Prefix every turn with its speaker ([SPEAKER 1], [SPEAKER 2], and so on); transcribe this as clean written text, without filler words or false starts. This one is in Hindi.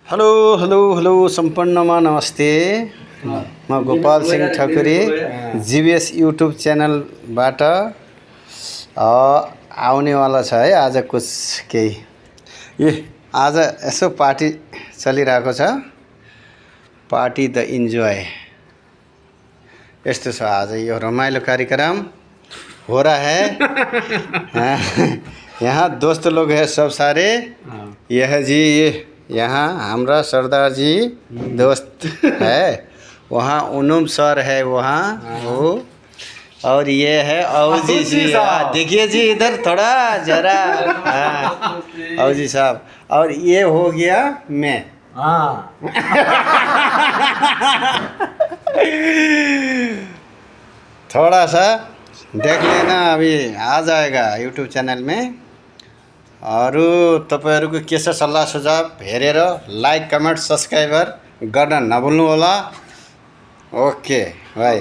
[SPEAKER 1] हेलो हेलो हेलो सम्पूर्णमा नमस्ते। म गोपाल सिंह ठकुरी जीबीएस युट्युब च्यानलबाट आउनेवाला छ है। आज कुछ केही आज यसो पार्टी चलिरहेको छ, पार्टी द इन्जोय यस्तो छ। आज यो रमाइलो कार्यक्रम हो रहा है। यहाँ दोस्त लोग है सब सारे। यह जी यहाँ हमारा सरदार जी दोस्त है, वहाँ उनुम सर है वहाँ वो, और ये है औजी जी। देखिए जी इधर थोड़ा जरा, औजी साहब। और ये हो गया मैं। थोड़ा सा देख लेना, अभी आ जाएगा यूट्यूब चैनल में। अरू तपाईहरुको के छ सल्लाह सुझाव हेरेर लाइक कमेन्ट सब्स्क्राइबर गर्न नभुल्नु होला। ओके भाइ।